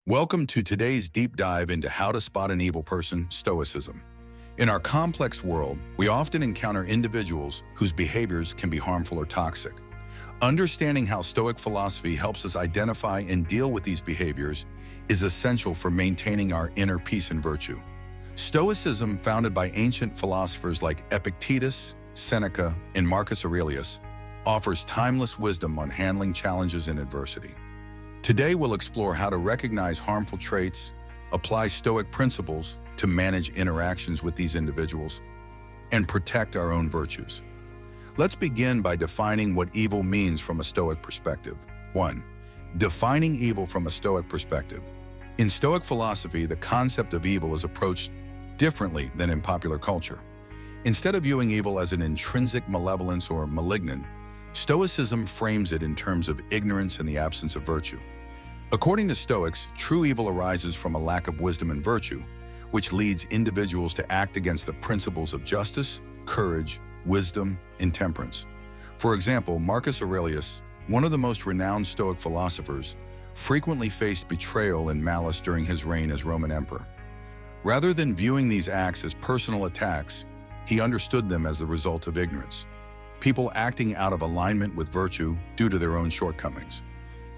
Welcome to today's deep dive into how to spot an evil person, Stoicism. In our complex world, we often encounter individuals whose behaviors can be harmful or toxic. Understanding how Stoic philosophy helps us identify and deal with these behaviors is essential for maintaining our inner peace and virtue. Stoicism, founded by ancient philosophers like Epictetus, Seneca, and Marcus Aurelius, offers timeless wisdom on handling challenges and adversity. Today, we'll explore how to recognize harmful traits, apply Stoic principles to manage interactions with these individuals, and protect our own virtues. Let's begin by defining what evil means from a Stoic perspective. 1. Defining evil from a Stoic perspective. In Stoic philosophy, the concept of evil is approached differently than in popular culture. Instead of viewing evil as an intrinsic malevolence or malignant, Stoicism frames it in terms of ignorance and the absence of virtue. According to Stoics, true evil arises from a lack of wisdom and virtue, which leads individuals to act against the principles of justice, courage, wisdom, and temperance. For example, Marcus Aurelius, one of the most renowned Stoic philosophers, frequently faced betrayal and malice during his reign as Roman emperor. Rather than viewing these acts as personal attacks, he understood them as the result of ignorance. People acting out of alignment with virtue due to their own shortcomings.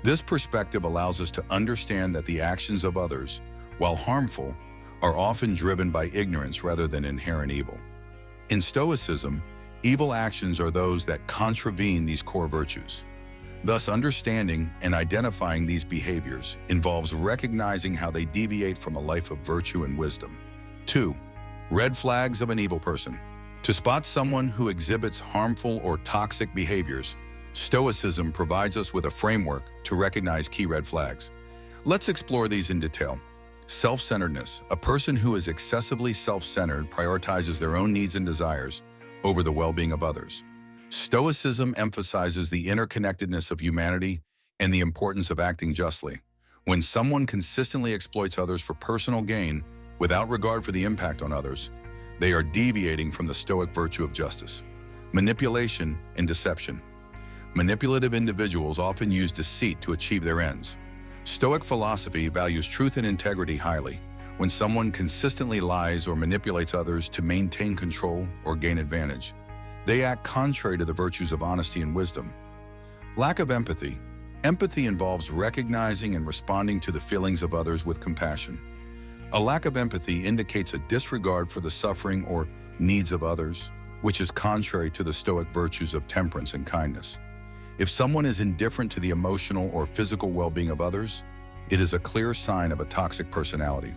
This perspective allows us to understand that the actions of others, while harmful, are often driven by ignorance rather than inherent evil. In Stoicism, evil actions are those that contravene these core virtues. Thus, understanding and identifying these behaviors involves recognizing how they deviate from a life of virtue and wisdom. 2. Red flags of an evil person. To spot someone who exhibits harmful or toxic behaviors, Stoicism provides us with a framework to recognize key red flags. Let's explore these in detail. Self-centeredness. A person who is excessively self-centered prioritizes their own needs and desires over the well-being of others. Stoicism emphasizes the interconnectedness of humanity and the importance of acting justly. When someone consistently exploits others for personal gain without regard for the impact on others, they are deviating from the Stoic virtue of justice. Manipulation and deception. Manipulative individuals often use deceit to achieve their ends. Stoic philosophy values truth and integrity highly. When someone consistently lies or manipulates others to maintain control or gain advantage, they act contrary to the virtues of honesty and wisdom. Lack of empathy. Empathy involves recognizing and responding to the feelings of others with compassion. A lack of empathy indicates a disregard for the suffering or needs of others, which is contrary to the Stoic virtues of temperance and kindness. If someone is indifferent to the emotional or physical well-being of others, it is a clear sign of a toxic personality.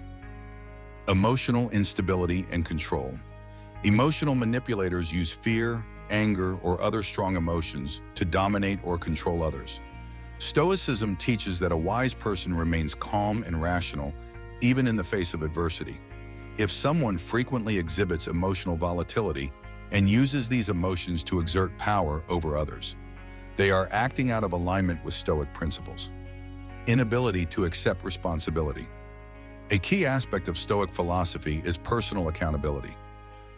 Emotional instability and control. Emotional manipulators use fear, anger, or other strong emotions to dominate or control others. Stoicism teaches that a wise person remains calm and rational even in the face of adversity. If someone frequently exhibits emotional volatility and uses these emotions to exert power over others, they are acting out of alignment with Stoic principles. Inability to accept responsibility. A key aspect of Stoic philosophy is personal accountability.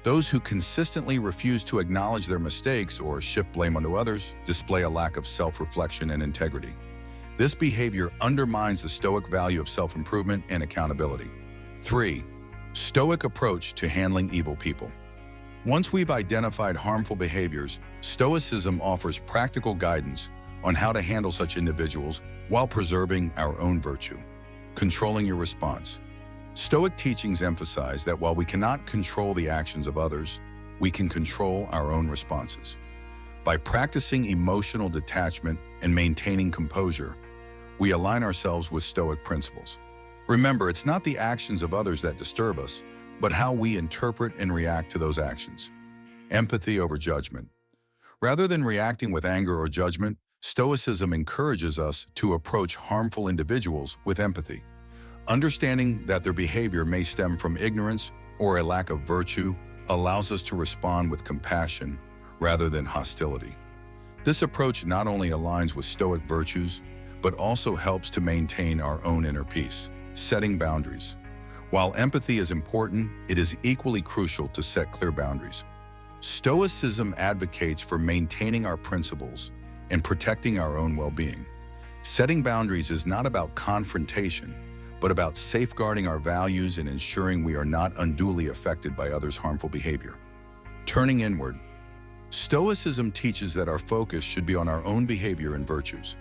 Those who consistently refuse to acknowledge their mistakes or shift blame onto others display a lack of self-reflection and integrity. This behavior undermines the Stoic value of self-improvement and accountability. 3. Stoic approach to handling evil people. Once we've identified harmful behaviors, Stoicism offers practical guidance on how to handle such individuals while preserving our own virtue. Controlling your response. Stoic teachings emphasize that while we cannot control the actions of others, we can control our own responses. By practicing emotional detachment and maintaining composure, we align ourselves with Stoic principles. Remember, it's not the actions of others that disturb us, but how we interpret and react to those actions. Empathy over judgment. Rather than reacting with anger or judgment, Stoicism encourages us to approach harmful individuals with empathy. Understanding that their behavior may stem from ignorance or a lack of virtue allows us to respond with compassion rather than hostility. This approach not only aligns with Stoic virtues, but also helps to maintain our own inner peace. Setting boundaries. While empathy is important, it is equally crucial to set clear boundaries. Stoicism advocates for maintaining our principles and protecting our own well-being. Setting boundaries is not about confrontation, but about safeguarding our values and ensuring we are not unduly affected by others' harmful behavior. Turning inward, Stoicism teaches that our focus should be on our own behavior and virtues.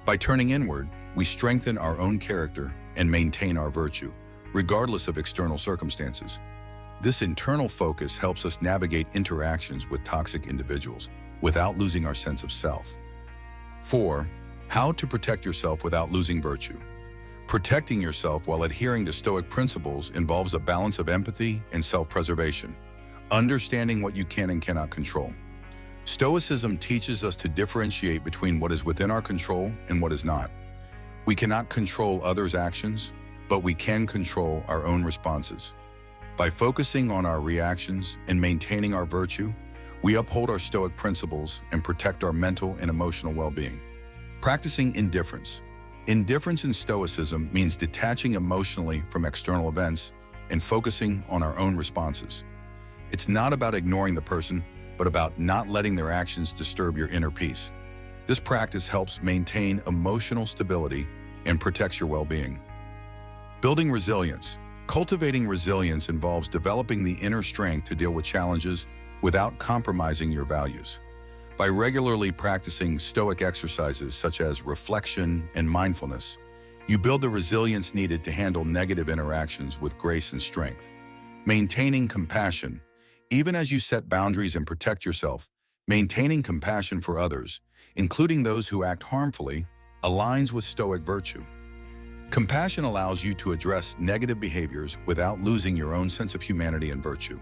By turning inward, we strengthen our own character and maintain our virtue, regardless of external circumstances. This internal focus helps us navigate interactions with toxic individuals without losing our sense of self. 4. How to protect yourself without losing virtue. Protecting yourself while adhering to Stoic principles involves a balance of empathy and self-preservation, understanding what you can and cannot control. Stoicism teaches us to differentiate between what is within our control and what is not. We cannot control others' actions, but we can control our own responses. By focusing on our reactions and maintaining our virtue, we uphold our Stoic principles and protect our mental and emotional well-being. Practicing indifference. Indifference in Stoicism means detaching emotionally from external events and focusing on our own responses. It's not about ignoring the person, but about not letting their actions disturb your inner peace. This practice helps maintain emotional stability and protects your well-being. Building resilience. Cultivating resilience involves developing the inner strength to deal with challenges without compromising your values. By regularly practicing Stoic exercises such as reflection and mindfulness, you build the resilience needed to handle negative interactions with grace and strength. Maintaining compassion. Even as you set boundaries and protect yourself, maintaining compassion for others, including those who act harmfully, aligns with Stoic virtue. Compassion allows you to address negative behaviors without losing your own sense of humanity and virtue.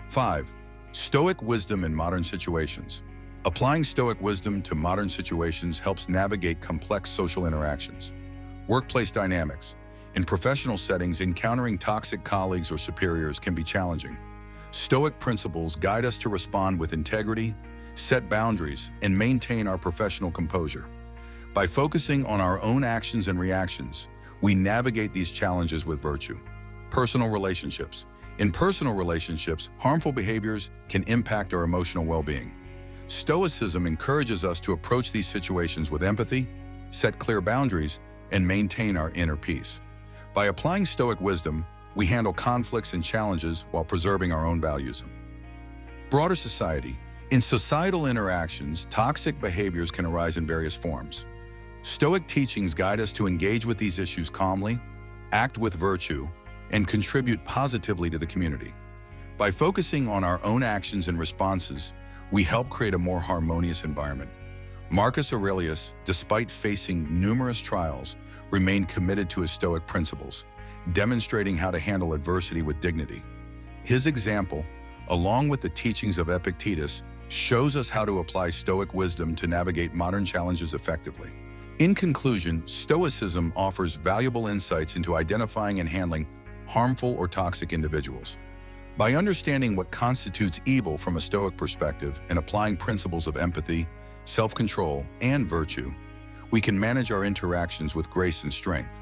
5. Stoic wisdom in modern situations. Applying Stoic wisdom to modern situations helps navigate complex social interactions. Workplace dynamics. In professional settings, encountering toxic colleagues or superiors can be challenging. Stoic principles guide us to respond with integrity, set boundaries, and maintain our professional composure. By focusing on our own actions and reactions, we navigate these challenges with virtue. Personal relationships. In personal relationships, harmful behaviors can impact our emotional well-being. Stoicism encourages us to approach these situations with empathy, set clear boundaries, and maintain our inner peace. By applying Stoic wisdom, we handle conflicts and challenges while preserving our own values. Broader society. In societal interactions, toxic behaviors can arise in various forms. Stoic teachings guide us to engage with these issues calmly, act with virtue, and contribute positively to the community. By focusing on our own actions and responses, we help create a more harmonious environment. Marcus Aurelius, despite facing numerous trials, remained committed to his Stoic principles, demonstrating how to handle adversity with dignity. His example, along with the teachings of Epictetus, shows us how to apply Stoic wisdom to navigate modern challenges effectively. In conclusion, Stoicism offers valuable insights into identifying and handling harmful or toxic individuals. By understanding what constitutes evil from a Stoic perspective and applying principles of empathy, self-control, and virtue, we can manage our interactions with grace and strength.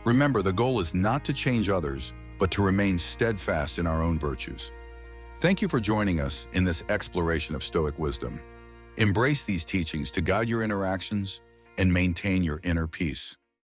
Remember, the goal is not to change others, but to remain steadfast in our own virtues. Thank you for joining us in this exploration of Stoic wisdom. Embrace these teachings to guide your interactions and maintain your inner peace.